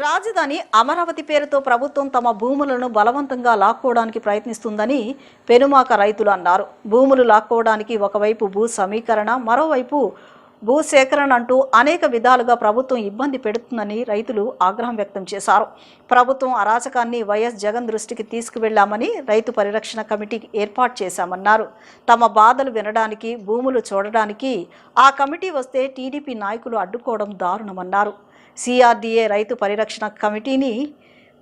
రాజధాని అమరావతి పేరుతో ప్రభుత్వం తమ భూములను బలవంతంగా లాక్కోవడానికి ప్రయత్నిస్తుందని పెనుమాక రైతులు అన్నారు. భూములు లాక్కోవడానికి ఒకవైపు భూ సమీకరణ, మరోవైపు భూ సేకరణ అంటూ అనేక విధాలుగా ప్రభుత్వం ఇబ్బంది పెడుతుందని రైతులు ఆగ్రహం వ్యక్తం చేశారు. ప్రభుత్వం అరాచకాన్ని వైఎస్ జగన్ దృష్టికి తీసుకువెళ్లామని రైతు పరిరక్షణ కమిటీ ఏర్పాటు చేశామన్నారు. తమ బాధలు వినడానికి, భూములు చూడడానికి ఆ కమిటీ వస్తే టీడీపీ నాయకులు అడ్డుకోవడం దారుణమన్నారు. సిఆర్డీఏ రైతు పరిరక్షణ కమిటీని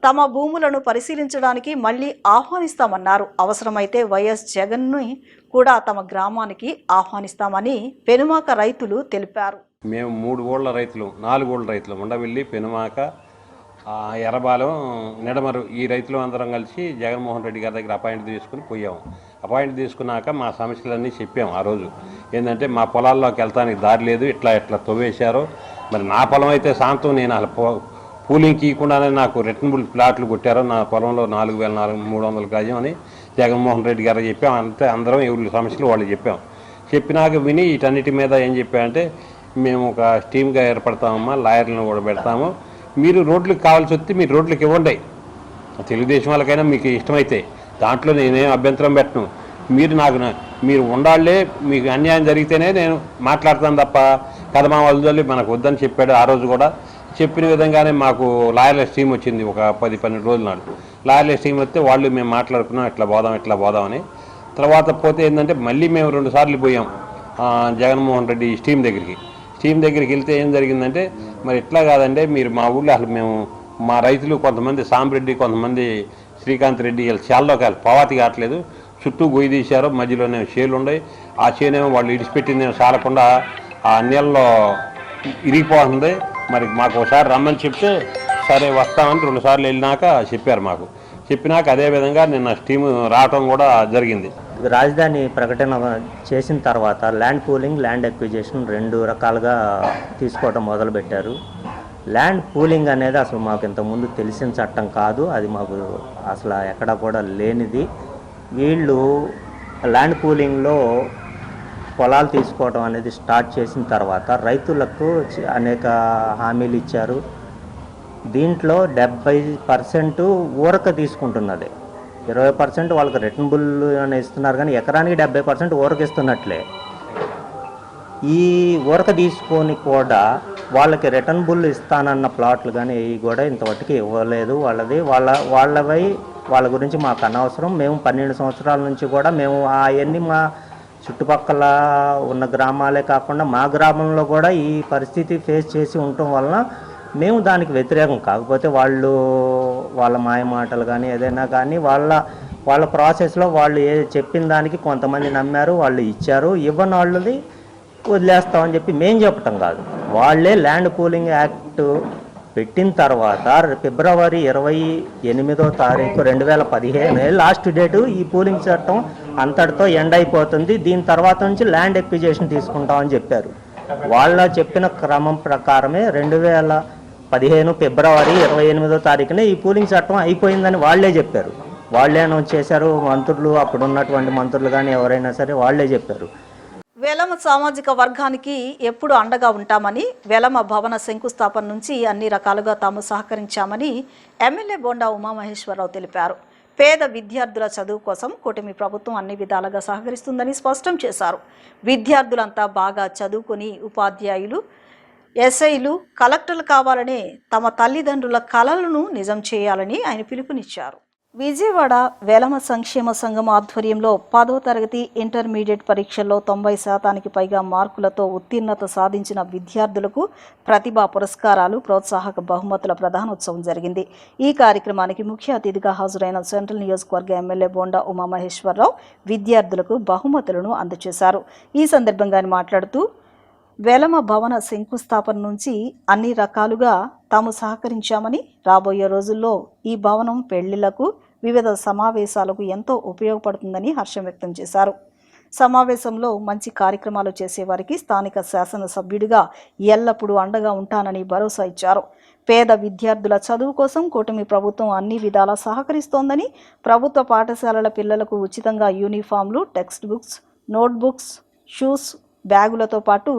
తమ భూములను పరిశీలించడానికి మళ్లీ ఆహ్వానిస్తామన్నారు. అవసరమైతే వైఎస్ జగన్ను కూడా తమ గ్రామానికి ఆహ్వానిస్తామని పెనుమాక రైతులు తెలిపారు. మేము 3 ఊళ్ళ రైతులు, 4 ఊళ్ళ రైతులు, ఉండవెల్లి, పెనుమాక, ఎర్రబాలెం, నిడమరు ఈ రైతులు అందరం కలిసి జగన్మోహన్ రెడ్డి గారి దగ్గర అపాయింట్ తీసుకుని పోయాము. అపాయింట్ తీసుకున్నాక మా సమస్యలన్నీ చెప్పాము. ఆ రోజు ఏంటంటే మా పొలాల్లోకి వెళ్తానికి దారి లేదు, ఇట్లా తవ్వేశారు. మరి నా పొలం అయితే శాంతం, నేను అసలు పూలింగ్ ఇవ్వకుండానే నాకు రిటర్నబుల్ ప్లాట్లు కొట్టారు. నా పొలంలో 4,300 గజం అని జగన్మోహన్ రెడ్డి గారు చెప్పాం. అంతే, అందరం ఎవరి సమస్యలు వాళ్ళు చెప్పాం. చెప్పినాక విని వీటన్నిటి మీద ఏం చెప్పామంటే, మేము ఒక టీమ్గా ఏర్పడతామమ్మా, లాయర్లను కూడా పెడతాము, మీరు రోడ్లకు కావాల్సి వస్తే మీరు రోడ్లకు ఇవ్వండి, తెలుగుదేశం వాళ్ళకైనా మీకు ఇష్టమైతే, దాంట్లో నేనేం అభ్యంతరం పెట్టను. మీరు ఉండాలే, మీకు అన్యాయం జరిగితేనే నేను మాట్లాడతాను తప్ప కదమా వదిలి మనకు వద్దని చెప్పాడు. ఆ రోజు కూడా చెప్పిన విధంగానే మాకు లాయర్లెస్ టీం వచ్చింది. ఒక 10-12 రోజుల నాడు లాయర్లెస్ టీం వస్తే వాళ్ళు మేము మాట్లాడుకున్నాం, ఇట్లా పోదాం అని. తర్వాత పోతే ఏంటంటే మళ్ళీ మేము 2 సార్లు పోయాం జగన్మోహన్ రెడ్డి స్టీమ్ దగ్గరికి వెళ్తే ఏం జరిగిందంటే, మరి ఇట్లా కాదంటే మీరు మా ఊళ్ళో అసలు మేము మా రైతులు కొంతమంది సాంబరెడ్డి, కొంతమంది శ్రీకాంత్ రెడ్డి వీళ్ళు చేల్లోకి పవాతి కావట్లేదు, చుట్టూ గొయ్యి తీశారు, మధ్యలోనే చేలు ఉన్నాయి, ఆ చేనేమో వాళ్ళు ఇడిచిపెట్టిందేమో సాలకుండా ఆ నీళ్ళలో ఇరిగిపోతుంది. మరి మాకు ఒకసారి రమ్మని చెప్తే సరే వస్తామని 2 సార్లు వెళ్ళినాక చెప్పారు. చెప్పినాక అదేవిధంగా నిన్న స్టీమ్ రావటం కూడా జరిగింది. రాజధాని ప్రకటన చేసిన తర్వాత ల్యాండ్ పూలింగ్, ల్యాండ్ ఎక్విజిషన్ 2 రకాలుగా తీసుకోవడం మొదలుపెట్టారు. ల్యాండ్ పూలింగ్ అనేది అసలు మాకు ఇంతకుముందు తెలిసిన చట్టం కాదు, అది మాకు అసలు ఎక్కడ కూడా లేనిది. వీళ్ళు ల్యాండ్ పూలింగ్లో పొలాలు తీసుకోవడం అనేది స్టార్ట్ చేసిన తర్వాత రైతులకు అనేక హామీలు ఇచ్చారు. దీంట్లో 70% ఊరక తీసుకుంటున్నది, 20% వాళ్ళకి రిటర్నబుల్ అని ఇస్తున్నారు. కానీ ఎకరానికి 70% ఊరక ఇస్తున్నట్లే. ఈ ఊరక తీసుకొని కూడా వాళ్ళకి రిటర్నబుల్ ఇస్తానన్న ప్లాట్లు కానీ ఇవి కూడా ఇంతవరకు ఇవ్వలేదు. వాళ్ళ గురించి మాకు అనవసరం. మేము 12 సంవత్సరాల నుంచి కూడా మేము అవన్నీ మా చుట్టుపక్కల ఉన్న గ్రామాలే కాకుండా మా గ్రామంలో కూడా ఈ పరిస్థితి ఫేస్ చేసి ఉండటం వలన మేము దానికి వ్యతిరేకం. కాకపోతే వాళ్ళ మాయ మాటలు కానీ ఏదైనా కానీ వాళ్ళ ప్రాసెస్లో వాళ్ళు చెప్పిన దానికి కొంతమంది నమ్మారు, వాళ్ళు ఇచ్చారు. ఇవ్వని వాళ్ళది వదిలేస్తామని చెప్పి మేము చెప్పటం కాదు. వాళ్ళే ల్యాండ్ పూలింగ్ యాక్ట్ పెట్టిన తర్వాత ఫిబ్రవరి 28వ తారీఖు 2015 లాస్ట్ డేటు ఈ పూలింగ్ చట్టం అంతటితో ఎండ్ అయిపోతుంది, దీని తర్వాత నుంచి ల్యాండ్ ఎక్విజిషన్ తీసుకుంటామని చెప్పారు. వాళ్ళ చెప్పిన క్రమం ప్రకారమే 2015 ఫిబ్రవరి 28వ తారీఖునే ఈ పూలింగ్ చట్టం అయిపోయిందని వాళ్ళే చెప్పారు. వాళ్ళే అనౌన్స్ చేశారు. మంత్రులు, అప్పుడున్నటువంటి మంత్రులు కానీ ఎవరైనా సరే వాళ్ళే చెప్పారు. వెలమ సామాజిక వర్గానికి ఎప్పుడు అండగా ఉంటామని, వెలమ భవన శంకుస్థాపన నుంచి అన్ని రకాలుగా తాము సహకరించామని ఎమ్మెల్యే బోండా ఉమామహేశ్వరరావు తెలిపారు. పేద విద్యార్థుల చదువు కోసం కూటమి ప్రభుత్వం అన్ని విధాలుగా సహకరిస్తుందని స్పష్టం చేశారు. విద్యార్థులంతా బాగా చదువుకుని ఉపాధ్యాయులు, ఎస్ఐలు, కలెక్టర్లు కావాలనే తమ తల్లిదండ్రుల కలలను నిజం చేయాలని ఆయన పిలుపునిచ్చారు. విజయవాడ వెలమ సంక్షేమ సంఘం ఆధ్వర్యంలో 10వ తరగతి ఇంటర్మీడియట్ పరీక్షల్లో 90% పైగా మార్కులతో ఉత్తీర్ణత సాధించిన విద్యార్థులకు ప్రతిభా పురస్కారాలు, ప్రోత్సాహక బహుమతుల ప్రధానోత్సవం జరిగింది. ఈ కార్యక్రమానికి ముఖ్య అతిథిగా హాజరైన సెంట్రల్ నియోజకవర్గ ఎమ్మెల్యే బోండా ఉమామహేశ్వరరావు విద్యార్థులకు బహుమతులను అందజేశారు. ఈ సందర్భంగా ఆయన మాట్లాడుతూ, వెలమ భవన శంకుస్థాపన నుంచి అన్ని రకాలుగా తాము సహకరించామని, రాబోయే రోజుల్లో ఈ భవనం పెళ్లిళ్లకు, వివిధ సమావేశాలకు ఎంతో ఉపయోగపడుతుందని హర్షం వ్యక్తం చేశారు. సమావేశంలో మంచి కార్యక్రమాలు చేసేవారికి స్థానిక శాసనసభ్యుడిగా ఎల్లప్పుడూ అండగా ఉంటానని భరోసా ఇచ్చారు. పేద విద్యార్థుల చదువు కోసం కూటమి ప్రభుత్వం అన్ని విధాలా సహకరిస్తోందని, ప్రభుత్వ పాఠశాలల పిల్లలకు ఉచితంగా యూనిఫామ్లు, టెక్స్ట్ బుక్స్, నోట్బుక్స్, షూస్, బ్యాగులతో పాటు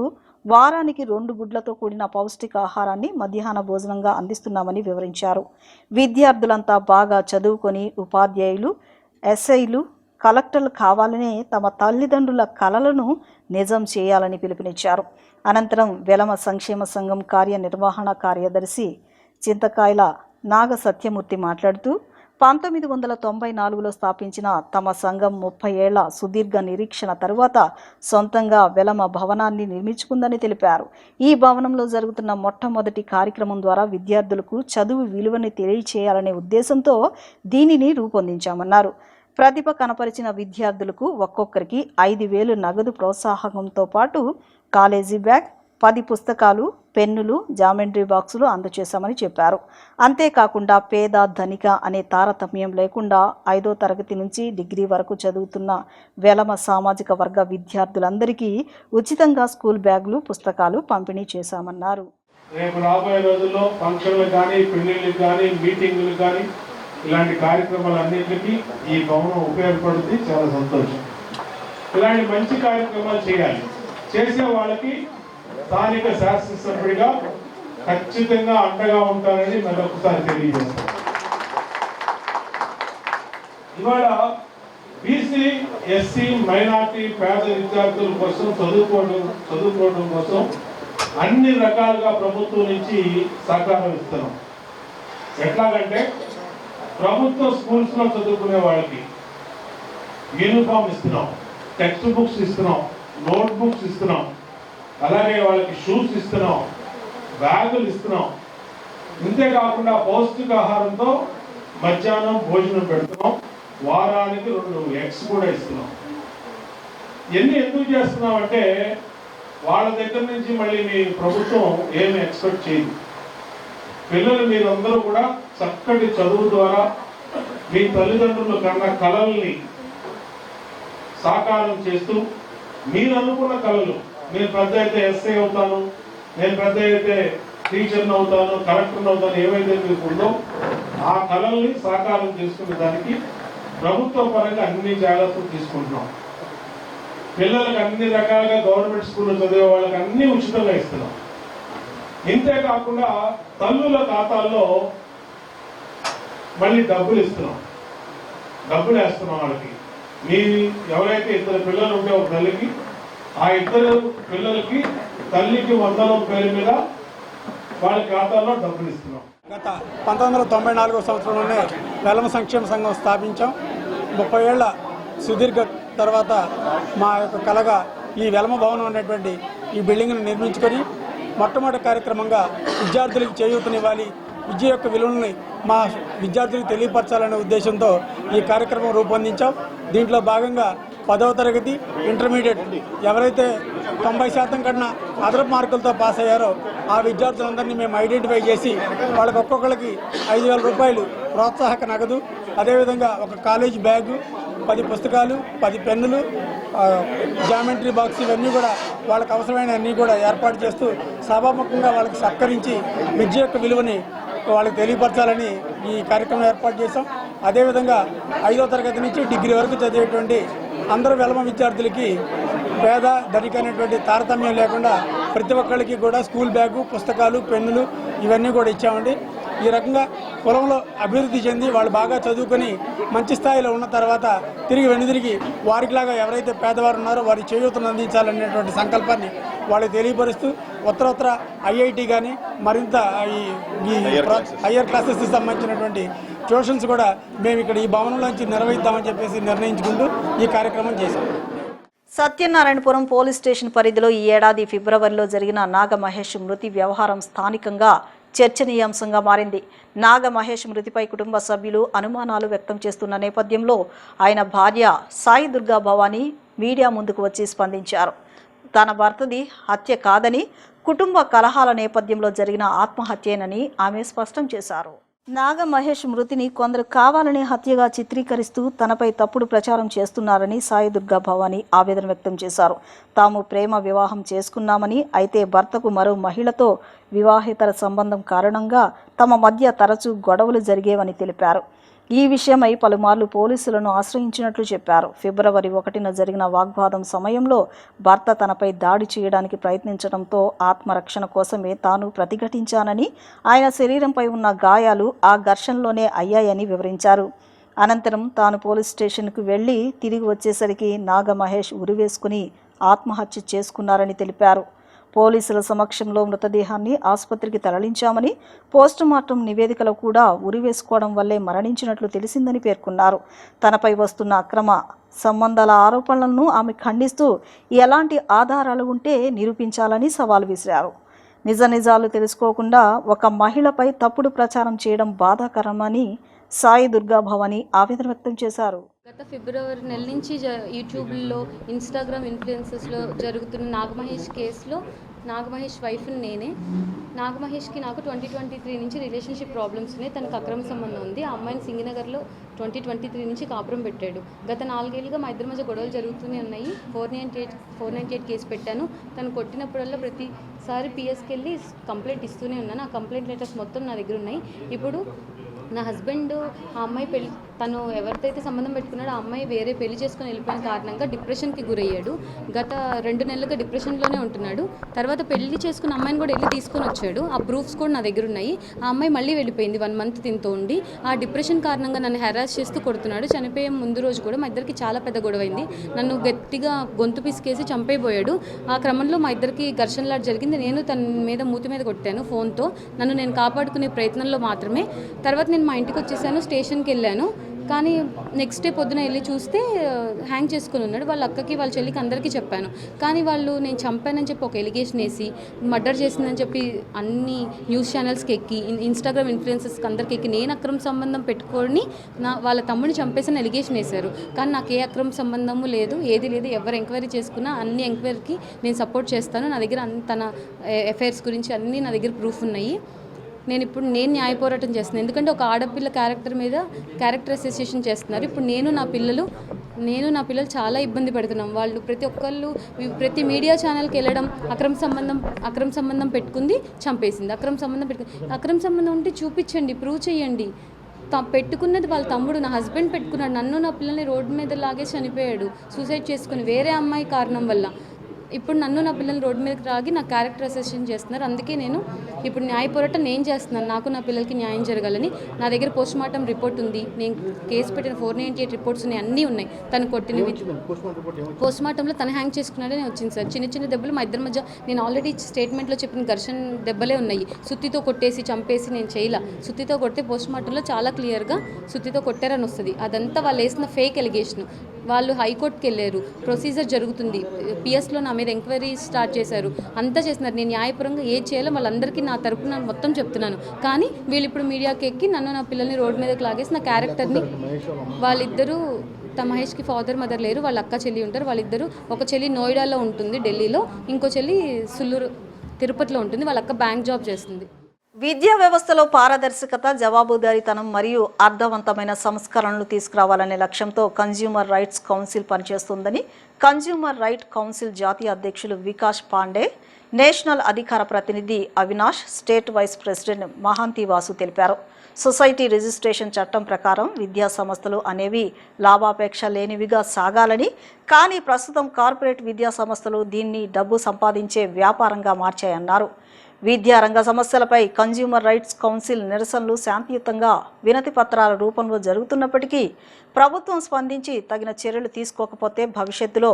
వారానికి 2 గుడ్లతో కూడిన పౌష్టికాహారాన్ని మధ్యాహ్న భోజనంగా అందిస్తున్నామని వివరించారు. విద్యార్థులంతా బాగా చదువుకొని ఉపాధ్యాయులు, ఎస్ఐలు, కలెక్టర్లు కావాలనే తమ తల్లిదండ్రుల కలలను నిజం చేయాలని పిలుపునిచ్చారు. అనంతరం వెలమ సంక్షేమ సంఘం కార్యనిర్వహణ కార్యదర్శి చింతకాయల నాగ సత్యమూర్తి మాట్లాడుతూ 1994లో స్థాపించిన తమ సంఘం 30 ఏళ్ల సుదీర్ఘ నిరీక్షణ తరువాత సొంతంగా వెలమ భవనాన్ని నిర్మించుకుందని తెలిపారు. ఈ భవనంలో జరుగుతున్న మొట్టమొదటి కార్యక్రమం ద్వారా విద్యార్థులకు చదువు విలువని తెలియచేయాలనే ఉద్దేశంతో దీనిని రూపొందించామన్నారు. ప్రతిభ కనపరిచిన విద్యార్థులకు ఒక్కొక్కరికి 5,000 నగదు ప్రోత్సాహకంతో పాటు కాలేజీ బ్యాగ్, 10 పుస్తకాలు, పెన్నులు, జామెంట్రీ బాక్సులు అందజేశామని చెప్పారు. అంతేకాకుండా పేద ధనిక అనే తారతమ్యం లేకుండా 5వ తరగతి నుంచి డిగ్రీ వరకు చదువుతున్న వెలమ సామాజిక వర్గ విద్యార్థులందరికీ ఉచితంగా స్కూల్ బ్యాగులు, పుస్తకాలు పంపిణీ చేశామన్నారు. రేపు రాబోయే రోజుల్లో ఫంక్షన్లు కానీ, పెళ్లిళ్ళకి కానీ, మీటింగులు కానీ ఇలాంటి కార్యక్రమాలన్నింటికి ఈ భవనం ఉపయోగపడుతుంది. చాలా సంతోషం. ఇలాంటి మంచి కార్యక్రమాలు చేయాలి. చేసే వాళ్ళకి స్థానిక శాసనసభ్యుడిగా ఖచ్చితంగా అండగా ఉంటారని మరొకసారి తెలియజేస్తాను. ఇవాళ బీసీ, ఎస్సీ, మైనార్టీ, పేద విద్యార్థుల కోసం చదువుకోవడం కోసం అన్ని రకాలుగా ప్రభుత్వం నుంచి సహకారం ఇస్తున్నాం. ఎట్లాగంటే ప్రభుత్వ స్కూల్స్లో చదువుకునే వాళ్ళకి యూనిఫామ్ ఇస్తున్నాం, టెక్స్ట్ బుక్స్ ఇస్తున్నాం, నోట్ బుక్స్ ఇస్తున్నాం, అలాగే వాళ్ళకి షూస్ ఇస్తున్నాం, బ్యాగులు ఇస్తున్నాం. ఇంతేకాకుండా పౌష్టికాహారంతో మధ్యాహ్నం భోజనం పెడుతున్నాం. వారానికి 2 ఎగ్స్ కూడా ఇస్తున్నాం. ఇవన్నీ ఎందుకు చేస్తున్నామంటే వాళ్ళ దగ్గర నుంచి మళ్ళీ మీ ప్రభుత్వం ఏమి ఎక్స్పెక్ట్ చేయదు. పిల్లలు మీరందరూ కూడా చక్కటి చదువు ద్వారా మీ తల్లిదండ్రులు కన్న కళల్ని సాకారం చేస్తూ మీరు అనుకున్న కళలు, నేను పెద్ద అయితే ఎస్ఐ అవుతాను, నేను పెద్ద అయితే టీచర్ని అవుతాను, కలెక్టర్ని అవుతాను, ఏవైతే మీకు ఉందో ఆ కళల్ని సాకారం చేసుకునే దానికి ప్రభుత్వ పరంగా అన్ని జాగ్రత్తలు తీసుకుంటున్నాం. పిల్లలకు అన్ని రకాలుగా గవర్నమెంట్ స్కూల్లో చదివే వాళ్ళకి అన్ని ఉచితంగా ఇస్తున్నాం. ఇంతేకాకుండా తల్లుల ఖాతాల్లో మళ్ళీ డబ్బులు ఇస్తున్నాం, డబ్బులు వేస్తున్నాం వాళ్ళకి. మీ ఎవరైతే 2 పిల్లలు ఉంటే ఒక తల్లికి, ఆ 2 పిల్లలకి తల్లికి 100 పేరు మీద వాళ్ళ ఖాతాల్లో డబ్బులు ఇస్తున్నాం. గత 1994 సంవత్సరంలోనే వెలమ సంక్షేమ సంఘం స్థాపించాం. 30 ఏళ్ల సుదీర్ఘ తర్వాత మా యొక్క కళగా ఈ వెలమ భవనం అనేటువంటి ఈ బిల్డింగ్ను నిర్మించుకొని మొట్టమొదటి కార్యక్రమంగా విద్యార్థులకు చేయూతనివ్వాలి, విద్య యొక్క విలువల్ని మా విద్యార్థులకు తెలియపరచాలనే ఉద్దేశంతో ఈ కార్యక్రమం రూపొందించాం. దీంట్లో భాగంగా 10వ తరగతి, ఇంటర్మీడియట్ ఎవరైతే 90% కన్నా అదనపు మార్కులతో పాస్ అయ్యారో ఆ విద్యార్థులందరినీ మేము ఐడెంటిఫై చేసి వాళ్ళకి ఒక్కొక్కరికి 5,000 రూపాయలు ప్రోత్సాహక నగదు, అదేవిధంగా ఒక కాలేజ్ బ్యాగు, 10 పుస్తకాలు, 10 పెన్నులు, జామెంట్రీ బాక్స్ ఇవన్నీ కూడా వాళ్ళకి అవసరమైన అన్నీ కూడా ఏర్పాటు చేస్తూ సభాముఖంగా వాళ్ళకి సత్కరించి విద్య యొక్క విలువని వాళ్ళకి తెలియపరచాలని ఈ కార్యక్రమం ఏర్పాటు చేశాం. అదేవిధంగా 5వ తరగతి నుంచి డిగ్రీ వరకు చదివేటువంటి అందరూ వెలమ విద్యార్థులకి పేద ధనిక అనేటువంటి తారతమ్యం లేకుండా ప్రతి ఒక్కరికి కూడా స్కూల్ బ్యాగు, పుస్తకాలు, పెన్నులు ఇవన్నీ కూడా ఇచ్చామండి. ఈ రకంగా పొలంలో అభివృద్ధి చెంది వాళ్ళు బాగా చదువుకొని మంచి స్థాయిలో ఉన్న తర్వాత వెనుదిరిగి వారికిలాగా ఎవరైతే పేదవారు ఉన్నారో వారి చేయూతను అందించాలనేటువంటి సంకల్పాన్ని వాళ్ళకి తెలియపరుస్తూ ఉత్తరోత్తర ఐఐటి కానీ మరింత ఈ హయ్యర్ క్లాసెస్కి సంబంధించినటువంటి ట్యూషన్స్ కూడా మేము ఇక్కడ ఈ భవనంలోంచి నిర్వహిద్దామని చెప్పేసి నిర్ణయించుకుంటూ ఈ కార్యక్రమం చేశాం. సత్యనారాయణపురం పోలీస్ స్టేషన్ పరిధిలో ఈ ఏడాది ఫిబ్రవరిలో జరిగిన నాగ మహేష్ మృతి వ్యవహారం స్థానికంగా చర్చనీయాంశంగా మారింది. నాగ మహేష్ మృతిపై కుటుంబ సభ్యులు అనుమానాలు వ్యక్తం చేస్తున్న నేపథ్యంలో ఆయన భార్య సాయి దుర్గా భవానీ మీడియా ముందుకు వచ్చి స్పందించారు. తన భర్తది హత్య కాదని, కుటుంబ కలహాల నేపథ్యంలో జరిగిన ఆత్మహత్యేనని ఆమె స్పష్టం చేశారు. నాగ మహేష్ మృతిని కొందరు కావాలనే హత్యగా చిత్రీకరిస్తూ తనపై తప్పుడు ప్రచారం చేస్తున్నారని సాయి దుర్గా భవానీ ఆవేదన వ్యక్తం చేశారు. తాము ప్రేమ వివాహం చేసుకున్నామని, అయితే భర్తకు మరో మహిళతో వివాహేతర సంబంధం కారణంగా తమ మధ్య తరచూ గొడవలు జరిగేవని తెలిపారు. ఈ విషయమై పలుమార్లు పోలీసులను ఆశ్రయించినట్లు చెప్పారు. ఫిబ్రవరి 1న జరిగిన వాగ్వాదం సమయంలో భర్త తనపై దాడి చేయడానికి ప్రయత్నించడంతో ఆత్మరక్షణ కోసమే తాను ప్రతిఘటించానని, ఆయన శరీరంపై ఉన్న గాయాలు ఆ ఘర్షణలోనే అయ్యాయని వివరించారు. అనంతరం తాను పోలీస్ స్టేషన్కు వెళ్లి తిరిగి వచ్చేసరికి నాగమహేష్ ఉరివేసుకుని ఆత్మహత్య చేసుకున్నారని తెలిపారు. పోలీసుల సమక్షంలో మృతదేహాన్ని ఆసుపత్రికి తరలించామని, పోస్టుమార్టం నివేదికలో కూడా ఉరివేసుకోవడం వల్లే మరణించినట్లు తెలిసిందని పేర్కొన్నారు. తనపై వస్తున్న అక్రమ సంబంధాల ఆరోపణలను ఆమె ఖండిస్తూ ఎలాంటి ఆధారాలు ఉంటే నిరూపించాలని సవాల్ విసిరారు. నిజాలు తెలుసుకోకుండా ఒక మహిళపై తప్పుడు ప్రచారం చేయడం బాధాకరమని సాయి దుర్గా భవాని ఆవేదన వ్యక్తం చేశారు. గత ఫిబ్రవరి నెల నుంచి యూట్యూబ్లో, ఇన్స్టాగ్రామ్ ఇన్ఫ్లుయెన్సెస్లో జరుగుతున్న నాగమహేష్ కేసులో నాగమహేష్ వైఫ్ని నేనే. నాగమహేష్కి నాకు 2023 నుంచి రిలేషన్షిప్ ప్రాబ్లమ్స్ ఉన్నాయి. తనకు అక్రమ సంబంధం ఉంది. ఆ అమ్మాయిని సింగినగర్లో 2023 నుంచి కాపురం పెట్టాడు. గత 4 ఏళ్ళుగా మా ఇద్దరి మధ్య గొడవలు జరుగుతూనే ఉన్నాయి. 498 కేసు పెట్టాను. తను కొట్టినప్పుడల్లా ప్రతిసారి పిఎస్కి వెళ్ళి కంప్లైంట్ ఇస్తూనే ఉన్నాను. ఆ కంప్లైంట్ లెటర్స్ మొత్తం నా దగ్గర ఉన్నాయి. ఇప్పుడు నా హస్బెండ్ ఆ అమ్మాయి తను ఎవరితో సంబంధం పెట్టుకున్నాడో ఆ అమ్మాయి వేరే పెళ్లి చేసుకుని వెళ్ళిపోయిన కారణంగా డిప్రెషన్కి గురయ్యాడు. గత 2 నెలలుగా డిప్రెషన్లోనే ఉంటున్నాడు. తర్వాత పెళ్లి చేసుకున్న అమ్మాయిని కూడా వెళ్ళి తీసుకొని వచ్చాడు. ఆ ప్రూఫ్స్ కూడా నా దగ్గర ఉన్నాయి. ఆ అమ్మాయి మళ్ళీ వెళ్ళిపోయింది 1 మంత్ తింటూ ఉండి. ఆ డిప్రెషన్ కారణంగా నన్ను హెరాస్ చేస్తూ కొడుతున్నాడు. చనిపోయే ముందు రోజు కూడా మా ఇద్దరికి చాలా పెద్ద గొడవైంది. నన్ను గట్టిగా గొంతు పిసికేసి చంపైపోయాడు. ఆ క్రమంలో మా ఇద్దరికి ఘర్షణలాట జరిగింది. నేను తన మీద మూతి మీద కొట్టాను ఫోన్తో. నన్ను నేను కాపాడుకునే ప్రయత్నంలో మాత్రమే. తర్వాత నేను మా ఇంటికి వచ్చేసాను, స్టేషన్కి వెళ్ళాను. కానీ నెక్స్ట్ డే పొద్దున వెళ్ళి చూస్తే హ్యాంగ్ చేసుకుని ఉన్నాడు. వాళ్ళ అక్కకి వాళ్ళ చెల్లికి అందరికీ చెప్పాను. కానీ వాళ్ళు నేను చంపానని చెప్పి ఒక ఎలిగేషన్ వేసి మర్డర్ చేసిందని చెప్పి అన్ని న్యూస్ ఛానల్స్కి ఎక్కి, ఇన్స్టాగ్రామ్ ఇన్ఫ్లుయెన్సర్స్కి అందరికి ఎక్కి నేను అక్రమ సంబంధం పెట్టుకొని వాళ్ళ తమ్ముడిని చంపేసిన ఎలిగేషన్ వేశారు. కానీ నాకు ఏ అక్రమ సంబంధము లేదు, ఏది లేదు. ఎవరు ఎంక్వైరీ చేసుకున్నా అన్ని ఎంక్వైరీకి నేను సపోర్ట్ చేస్తాను. నా దగ్గర తన అఫైర్స్ గురించి అన్నీ నా దగ్గర ప్రూఫ్ ఉన్నాయి. నేను న్యాయ పోరాటం చేస్తున్నాను. ఎందుకంటే ఒక ఆడపిల్ల క్యారెక్టర్ మీద క్యారెక్టర్ అసోసియేషన్ చేస్తున్నారు. ఇప్పుడు నేను నా పిల్లలు చాలా ఇబ్బంది పడుతున్నాం. వాళ్ళు ప్రతి ఒక్కళ్ళు ప్రతి మీడియా ఛానల్కి వెళ్ళడం, అక్రమ సంబంధం పెట్టుకుంది, చంపేసింది. అక్రమ సంబంధం ఉంటే చూపించండి, ప్రూవ్ చేయండి. పెట్టుకున్నది వాళ్ళ తమ్ముడు, నా హస్బెండ్ పెట్టుకున్నాడు. నన్ను నా పిల్లల్ని రోడ్డు మీద లాగేసి చనిపోయాడు సూసైడ్ చేసుకుని, వేరే అమ్మాయి కారణం వల్ల. ఇప్పుడు నన్ను నా పిల్లల్ని రోడ్డు మీదకి రాగి నా క్యారెక్టర్ అసెషన్ చేస్తున్నారు. అందుకే నేను ఇప్పుడు న్యాయ పోరాటం నేను చేస్తున్నాను. నాకు నా పిల్లలకి న్యాయం జరగాలని. నా దగ్గర పోస్టుమార్టం రిపోర్ట్ ఉంది. నేను కేసు పెట్టిన 498 రిపోర్ట్స్ ఉన్నాయి, అన్నీ ఉన్నాయి. తను కొట్టినవి పోస్టుమార్టంలో తను హ్యాంగ్ చేసుకున్నాడని వచ్చింది సార్. చిన్న చిన్న దెబ్బలు మా ఇద్దరి మధ్య, నేను ఆల్రెడీ స్టేట్మెంట్లో చెప్పిన ఘర్షణ దెబ్బలే ఉన్నాయి. సుత్తితో కొట్టేసి చంపేసి నేను చేయలా. సుత్తితో కొడితే పోస్టుమార్టంలో చాలా క్లియర్గా సుత్తితో కొట్టారని వస్తుంది. అదంతా వాళ్ళు వేసిన ఫేక్ ఎలిగేషన్. వాళ్ళు హైకోర్టుకి వెళ్ళారు, ప్రొసీజర్ జరుగుతుంది. పిఎస్లో నా మీద ఎంక్వైరీ స్టార్ట్ చేశారు, అంతా చేస్తున్నారు. నేను న్యాయపరంగా ఏది చేయాలో వాళ్ళందరికీ నా తరపున మొత్తం చెప్తున్నాను. కానీ వీళ్ళు ఇప్పుడు మీడియాకి ఎక్కి నన్ను నా పిల్లల్ని రోడ్డు మీదకి లాగేసి నా క్యారెక్టర్ని, వాళ్ళిద్దరూ మహేష్కి ఫాదర్ మదర్ లేరు, వాళ్ళ అక్క చెల్లి ఉంటారు. వాళ్ళిద్దరూ, ఒక చెల్లి నోయిడాలో ఉంటుంది ఢిల్లీలో, ఇంకో చెల్లి సుల్లూరు తిరుపతిలో ఉంటుంది. వాళ్ళ అక్క బ్యాంక్ జాబ్ చేస్తుంది. విద్యా వ్యవస్థలో పారదర్శకత, జవాబుదారీతనం మరియు అర్థవంతమైన సంస్కరణలు తీసుకురావాలనే లక్ష్యంతో కన్జ్యూమర్ రైట్స్ కౌన్సిల్ పనిచేస్తుందని కన్జ్యూమర్ రైట్ కౌన్సిల్ జాతీయ అధ్యక్షులు వికాస్ పాండే, నేషనల్ అధికార ప్రతినిధి Avinash, state vice president Mahanti Vasu తెలిపారు. సొసైటీ రిజిస్ట్రేషన్ చట్టం ప్రకారం విద్యా సంస్థలు అనేవి లాభాపేక్ష లేనివిగా సాగాలని, కానీ ప్రస్తుతం కార్పొరేట్ విద్యా సంస్థలు దీన్ని డబ్బు సంపాదించే వ్యాపారంగా మార్చాయన్నారు. విద్యారంగ సమస్యలపై కన్జ్యూమర్ రైట్స్ కౌన్సిల్ నిరసనలు శాంతియుతంగా వినతి పత్రాల రూపంలో జరుగుతున్నప్పటికీ ప్రభుత్వం స్పందించి తగిన చర్యలు తీసుకోకపోతే భవిష్యత్తులో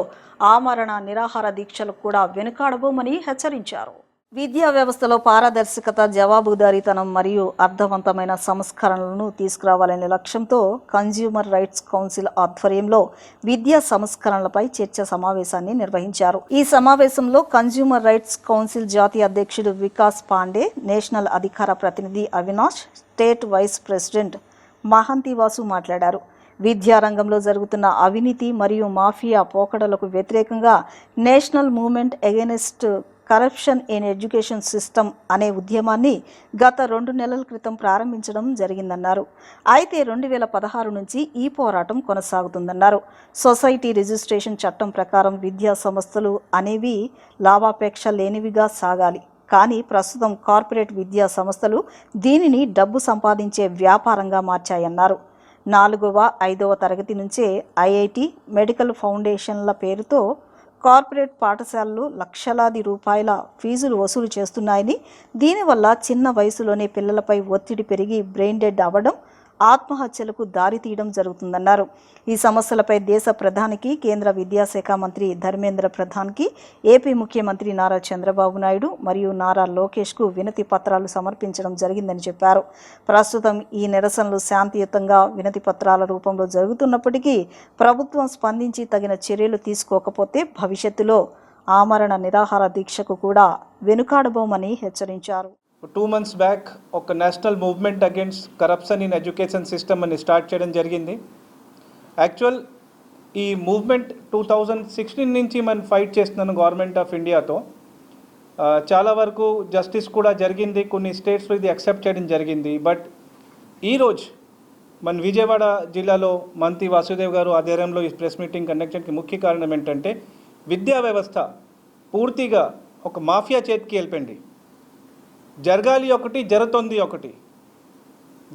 ఆమరణ నిరాహార దీక్షలు కూడా వెనుకాడబోమని హెచ్చరించారు. విద్యా వ్యవస్థలో పారదర్శకత, జవాబుదారీతనం మరియు అర్థవంతమైన సంస్కరణలను తీసుకురావాలనే లక్ష్యంతో కన్జ్యూమర్ రైట్స్ కౌన్సిల్ ఆధ్వర్యంలో విద్యా సంస్కరణలపై చర్చ సమావేశాన్ని నిర్వహించారు. ఈ సమావేశంలో కన్జ్యూమర్ రైట్స్ కౌన్సిల్ జాతీయ అధ్యక్షుడు వికాస్ పాండే, నేషనల్ అధికార ప్రతినిధి Avinash, state vice president Mahanti Vasu మాట్లాడారు. విద్యారంగంలో జరుగుతున్న అవినీతి మరియు మాఫియా పోకడలకు వ్యతిరేకంగా national movement against corruption in education system అనే ఉద్యమాన్ని గత 2 నెలల క్రితం ప్రారంభించడం జరిగిందన్నారు. అయితే 2016 నుంచి ఈ పోరాటం కొనసాగుతుందన్నారు. సొసైటీ రిజిస్ట్రేషన్ చట్టం ప్రకారం విద్యా సంస్థలు అనేవి లాభాపేక్ష లేనివిగా సాగాలి, కానీ ప్రస్తుతం కార్పొరేట్ విద్యా సంస్థలు దీనిని డబ్బు సంపాదించే వ్యాపారంగా మార్చాయన్నారు. 4వ, 5వ తరగతి నుంచే ఐఐటి, మెడికల్ ఫౌండేషన్ల పేరుతో కార్పొరేట్ పాఠశాలలు లక్షలాది రూపాయల ఫీజులు వసూలు చేస్తున్నాయని, దీనివల్ల చిన్న వయసులోనే పిల్లలపై ఒత్తిడి పెరిగి బ్రెయిన్ డెడ్ అవ్వడం, ఆత్మహత్యలకు దారితీయడం జరుగుతుందన్నారు. ఈ సమస్యలపై దేశ ప్రధానికి, కేంద్ర విద్యాశాఖ మంత్రి ధర్మేంద్ర ప్రధాన్కి, ఏపీ ముఖ్యమంత్రి నారా చంద్రబాబు నాయుడు మరియు నారా లోకేష్కు వినతి పత్రాలు సమర్పించడం జరిగిందని చెప్పారు. ప్రస్తుతం ఈ నిరసనలు శాంతియుతంగా వినతి పత్రాల రూపంలో జరుగుతున్నప్పటికీ ప్రభుత్వం స్పందించి తగిన చర్యలు తీసుకోకపోతే భవిష్యత్తులో ఆమరణ నిరాహార దీక్షకు కూడా వెనుకాడబోమని హెచ్చరించారు. 2 months బ్యాక్ ఒక national movement against corruption in education system అని స్టార్ట్ చేయడం జరిగింది. యాక్చువల్ ఈ మూవ్మెంట్ 2016 నుంచి మనం ఫైట్ చేస్తున్నాను గవర్నమెంట్ ఆఫ్ ఇండియాతో. చాలా వరకు జస్టిస్ కూడా జరిగింది, కొన్ని స్టేట్స్లో ఇది యాక్సెప్ట్ చేయడం జరిగింది. బట్ ఈరోజు మన విజయవాడ జిల్లాలో మంత్రి వాసుదేవ్ గారు ఆధ్వర్యంలో ఈ ప్రెస్ మీటింగ్ కండక్ట్ చేయడానికి ముఖ్య కారణం ఏంటంటే విద్యా వ్యవస్థ పూర్తిగా ఒక మాఫియా చేతికి వెళ్ళిపోయింది. జరగాలి ఒకటి, జరుగుతుంది ఒకటి.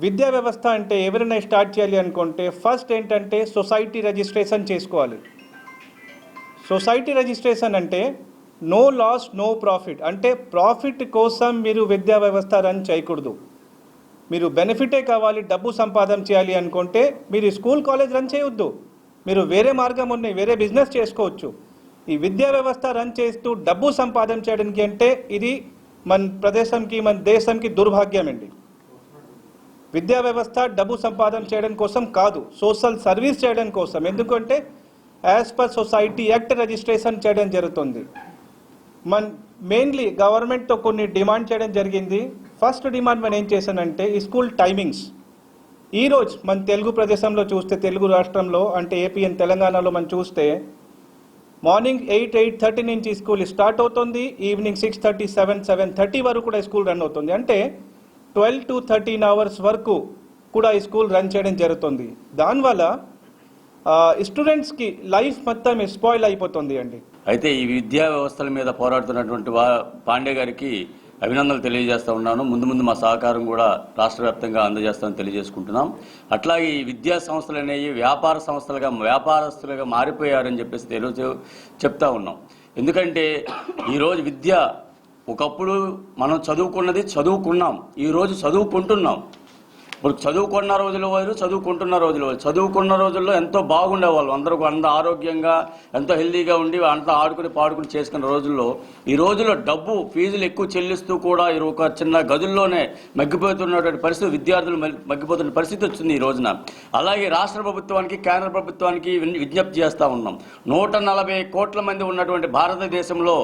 విద్యా వ్యవస్థ అంటే ఎవరైనా స్టార్ట్ చేయాలి అనుకుంటే ఫస్ట్ ఏంటంటే సొసైటీ రిజిస్ట్రేషన్ చేసుకోవాలి. సొసైటీ రిజిస్ట్రేషన్ అంటే నో లాస్ నో ప్రాఫిట్, అంటే ప్రాఫిట్ కోసం మీరు విద్యా వ్యవస్థ రన్ చేయకూడదు. మీరు బెనిఫిటే కావాలి, డబ్బు సంపాదన చేయాలి అనుకుంటే మీరు స్కూల్ కాలేజ్ రన్ చేయొద్దు. మీరు వేరే మార్గం ఉన్నాయి, వేరే బిజినెస్ చేసుకోవచ్చు. ఈ విద్యా వ్యవస్థ రన్ చేస్తూ డబ్బు సంపాదన చేయడానికి అంటే ఇది మన ప్రదేశంకి, మన దేశంకి దుర్భాగ్యం అండి. విద్యా వ్యవస్థ డబ్బు సంపాదన చేయడం కోసం కాదు, సోషల్ సర్వీస్ చేయడం కోసం. ఎందుకంటే as per society act registration చేయడం జరుగుతుంది. మన మెయిన్లీ గవర్నమెంట్తో కొన్ని డిమాండ్ చేయడం జరిగింది. ఫస్ట్ డిమాండ్ మనం ఏం చేశానంటే ఈ స్కూల్ టైమింగ్స్. ఈరోజు మన తెలుగు ప్రదేశంలో చూస్తే, తెలుగు రాష్ట్రంలో అంటే ఏపీ అండ్ తెలంగాణలో మనం చూస్తే మార్నింగ్ 8-8:30 నుంచి స్కూల్ స్టార్ట్ అవుతుంది, ఈవినింగ్ 6:30, 7:30 వరకు కూడా స్కూల్ రన్ అవుతుంది. అంటే 12 to 13 hours వరకు కూడా ఈ స్కూల్ రన్ చేయడం జరుగుతుంది. దానివల్ల స్టూడెంట్స్కి లైఫ్ మొత్తం స్పాయిల్ అయిపోతుంది అండి. అయితే ఈ విద్యా వ్యవస్థల మీద పోరాడుతున్నటువంటి పాండే గారికి అభినందనలు తెలియజేస్తూ ఉన్నాను. ముందు మా సహకారం కూడా రాష్ట్ర వ్యాప్తంగా అందజేస్తామని తెలియజేసుకుంటున్నాం. అట్లాగే ఈ విద్యా సంస్థలు అనేవి వ్యాపారస్తులుగా మారిపోయారని చెప్పేసి చెప్తా ఉన్నాం. ఎందుకంటే ఈరోజు విద్య ఒకప్పుడు మనం చదువుకున్నాం, ఈరోజు చదువుకుంటున్నాం. ఇప్పుడు చదువుకున్న రోజులు వేరు, చదువుకుంటున్న రోజులు వేరు. చదువుకున్న రోజుల్లో ఎంతో బాగుండేవాళ్ళు, అందరూ అంత ఆరోగ్యంగా ఎంతో హెల్దీగా ఉండి అంతా ఆడుకుని పాడుకుని చేసుకున్న రోజుల్లో ఈ రోజుల్లో డబ్బు ఫీజులు ఎక్కువ చెల్లిస్తూ కూడా ఒక చిన్న గదుల్లోనే మగ్గిపోతున్నటువంటి పరిస్థితి, విద్యార్థులు మగ్గిపోతున్న పరిస్థితి వచ్చింది ఈ రోజున. అలాగే రాష్ట్ర ప్రభుత్వానికి, కేంద్ర ప్రభుత్వానికి విజ్ఞప్తి చేస్తూ ఉన్నాం. 140 కోట్ల మంది ఉన్నటువంటి భారతదేశంలో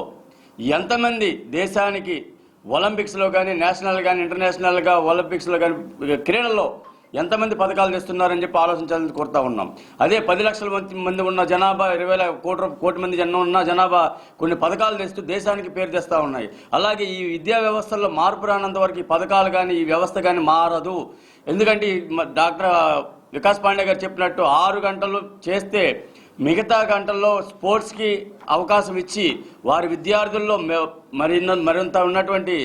ఎంతమంది దేశానికి ఒలింపిక్స్లో కానీ, నేషనల్ కానీ, ఇంటర్నేషనల్గా ఒలింపిక్స్లో కానీ, క్రీడల్లో ఎంతమంది పథకాలు తెస్తున్నారని చెప్పి ఆలోచించాలని కోరుతా ఉన్నాం. అదే 10 లక్షల మంది ఉన్న జనాభా, 20 కోటి మంది ఉన్న జనాభా కొన్ని పథకాలు తెస్తూ దేశానికి పేరు తెస్తూ ఉన్నాయి. అలాగే ఈ విద్యా వ్యవస్థల్లో మార్పు రానంత వరకు ఈ పథకాలు కానీ, ఈ వ్యవస్థ కానీ మారదు. ఎందుకంటే డాక్టర్ వికాస్ పాండే గారు చెప్పినట్టు 6 గంటలు చేస్తే మిగతా గంటల్లో స్పోర్ట్స్కి అవకాశం ఇచ్చి వారి విద్యార్థుల్లో మరింత ఉన్నటువంటి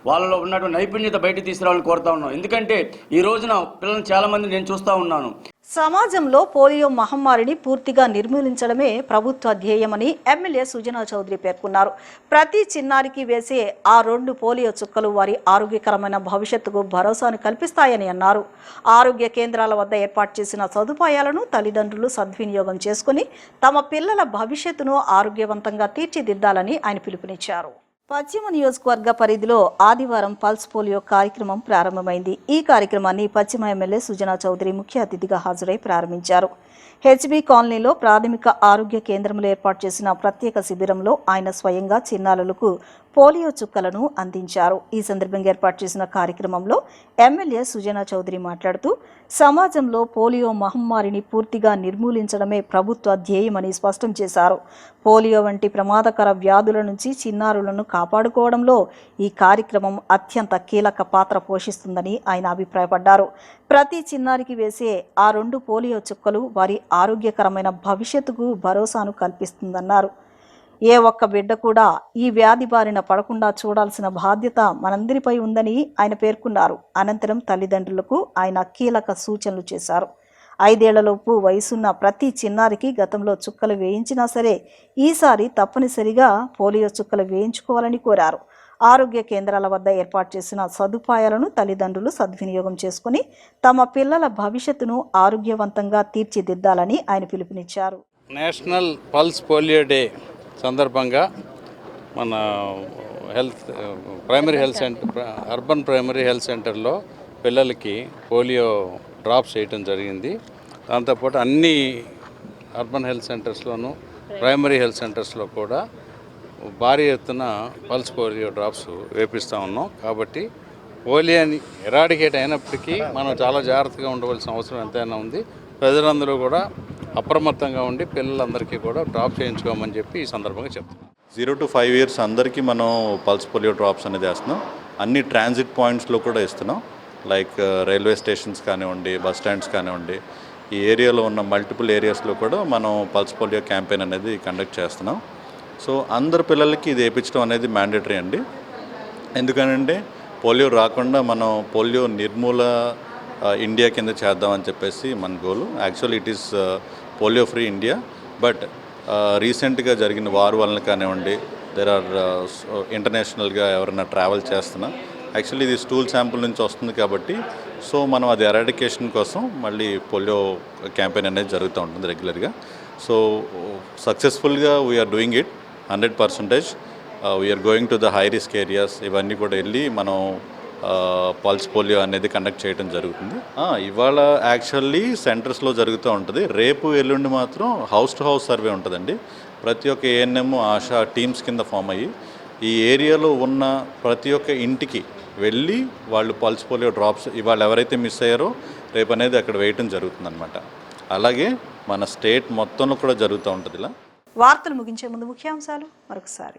వాళ్ళలో ఉన్నటువంటి నైపుణ్యత బయట తీసుకురావాలని కోరుతా ఉన్నాం. ఎందుకంటే ఈ రోజున పిల్లల్ని చాలా మంది నేను చూస్తూ ఉన్నాను. సమాజంలో పోలియో మహమ్మారిని పూర్తిగా నిర్మూలించడమే ప్రభుత్వ ధ్యేయమని ఎమ్మెల్యే సుజనా చౌదరి పేర్కొన్నారు. ప్రతి చిన్నారికి వేసే ఆ 2 పోలియో చుక్కలు వారి ఆరోగ్యకరమైన భవిష్యత్తుకు భరోసాను కల్పిస్తాయని అన్నారు. ఆరోగ్య కేంద్రాల వద్ద ఏర్పాటు చేసిన సదుపాయాలను తల్లిదండ్రులు సద్వినియోగం చేసుకుని తమ పిల్లల భవిష్యత్తును ఆరోగ్యవంతంగా తీర్చిదిద్దాలని ఆయన పిలుపునిచ్చారు. పశ్చిమ నియోజకవర్గ పరిధిలో ఆదివారం పల్స్ పోలియో కార్యక్రమం ప్రారంభమైంది. ఈ కార్యక్రమాన్ని పశ్చిమ ఎమ్మెల్యే సుజనా చౌదరి ముఖ్య అతిథిగా హాజరై ప్రారంభించారు. హెచ్బీ కాలనీలో ప్రాథమిక ఆరోగ్య కేంద్రంలో ఏర్పాటు చేసిన ప్రత్యేక శిబిరంలో ఆయన స్వయంగా చిన్నారులకు పోలియో చుక్కలను అందించారు. ఈ సందర్భంగా ఏర్పాటు చేసిన కార్యక్రమంలో ఎమ్మెల్యే సుజనా చౌదరి మాట్లాడుతూ సమాజంలో పోలియో మహమ్మారిని పూర్తిగా నిర్మూలించడమే ప్రభుత్వ ధ్యేయమని స్పష్టం చేశారు. పోలియో వంటి ప్రమాదకర వ్యాధుల నుంచి చిన్నారులను కాపాడుకోవడంలో ఈ కార్యక్రమం అత్యంత కీలక పాత్ర పోషిస్తుందని ఆయన అభిప్రాయపడ్డారు. ప్రతి చిన్నారికి వేసే ఆ 2 పోలియో చుక్కలు వారి ఆరోగ్యకరమైన భవిష్యత్తుకు భరోసాను కల్పిస్తుందన్నారు. ఏ ఒక్క బిడ్డ కూడా ఈ వ్యాధి బారిన పడకుండా చూడాల్సిన బాధ్యత మనందరిపై ఉందని ఆయన పేర్కొన్నారు. అనంతరం తల్లిదండ్రులకు ఆయన కీలక సూచనలు చేశారు. 5 ఏళ్లలోపు వయసున్న ప్రతి చిన్నారికి గతంలో చుక్కలు వేయించినా సరే ఈసారి తప్పనిసరిగా పోలియో చుక్కలు వేయించుకోవాలని కోరారు. ఆరోగ్య కేంద్రాల వద్ద ఏర్పాటు చేసిన సదుపాయాలను తల్లిదండ్రులు సద్వినియోగం చేసుకుని తమ పిల్లల భవిష్యత్తును ఆరోగ్యవంతంగా తీర్చిదిద్దాలని ఆయన పిలుపునిచ్చారు. నేషనల్ పల్స్ పోలియో డే సందర్భంగా మన primary health centre, urban primary health సెంటర్లో పిల్లలకి పోలియో డ్రాప్స్ వేయటం జరిగింది. దాంతోపాటు అన్ని అర్బన్ హెల్త్ సెంటర్స్లోనూ ప్రైమరీ హెల్త్ సెంటర్స్లో కూడా భారీ ఎత్తున పల్స్ పోలియో డ్రాప్స్ వేపిస్తూ ఉన్నాం. కాబట్టి పోలియోని ఎరాడికేట్ అయినప్పటికీ మనం చాలా జాగ్రత్తగా ఉండవలసిన అవసరం ఎంతైనా ఉంది. ప్రజలందరూ కూడా అప్రమత్తంగా ఉండి పిల్లలందరికీ కూడా డ్రాప్ చేయించుకోమని చెప్పి ఈ సందర్భంగా చెప్తున్నాం. 0 to 5 years అందరికీ మనం పల్స్ పోలియో డ్రాప్స్ అనేది వేస్తున్నాం. అన్ని ట్రాన్సిట్ పాయింట్స్లో కూడా ఇస్తున్నాం. లైక్ రైల్వే స్టేషన్స్ కానివ్వండి, బస్ స్టాండ్స్ కానివ్వండి, ఈ ఏరియాలో ఉన్న మల్టిపుల్ ఏరియాస్లో కూడా మనం పల్స్ పోలియో క్యాంపెయిన్ అనేది కండక్ట్ చేస్తున్నాం. సో అందరు పిల్లలకి ఇది వేయించడం అనేది మ్యాండేటరీ అండి. ఎందుకంటే పోలియో రాకుండా మనం పోలియో నిర్మూల ఇండియా కింద చేద్దామని చెప్పేసి మన goal. Actually it is polio free India. But రీసెంట్గా జరిగిన వార్ వలన కానివ్వండి, దేర్ ఆర్ ఇంటర్నేషనల్గా ఎవరైనా ట్రావెల్ చేస్తున్నా యాక్చువల్లీ ఇది స్టూల్ శాంపుల్ నుంచి వస్తుంది కాబట్టి సో మనం అది ఎరాడికేషన్ కోసం మళ్ళీ పోలియో క్యాంపెయిన్ అనేది జరుగుతూ ఉంటుంది రెగ్యులర్గా. సో సక్సెస్ఫుల్గా we are doing it 100%. We are going to the high risk areas. ఇవన్నీ కూడా వెళ్ళి మనం పల్స్ పోలియో అనేది కండక్ట్ చేయడం జరుగుతుంది. ఇవాళ యాక్చువల్లీ సెంటర్స్లో జరుగుతూ ఉంటుంది. రేపు ఎల్లుండి మాత్రం హౌస్ టు హౌస్ సర్వే ఉంటుందండి. ప్రతి ఒక్క ఏఎన్ఎం, ఆశా టీమ్స్ కింద ఫామ్ అయ్యి ఈ ఏరియాలో ఉన్న ప్రతి ఒక్క ఇంటికి వెళ్ళి వాళ్ళు పల్స్ పోలియో డ్రాప్స్ ఇవాళ ఎవరైతే మిస్ అయ్యారో రేపు అనేది అక్కడ వేయటం జరుగుతుందన్నమాట. అలాగే మన స్టేట్ మొత్తంలో కూడా జరుగుతూ ఉంటుంది ఇలా. వార్తలు ముగించే ముందు ముఖ్యాంశాలు మరొకసారి.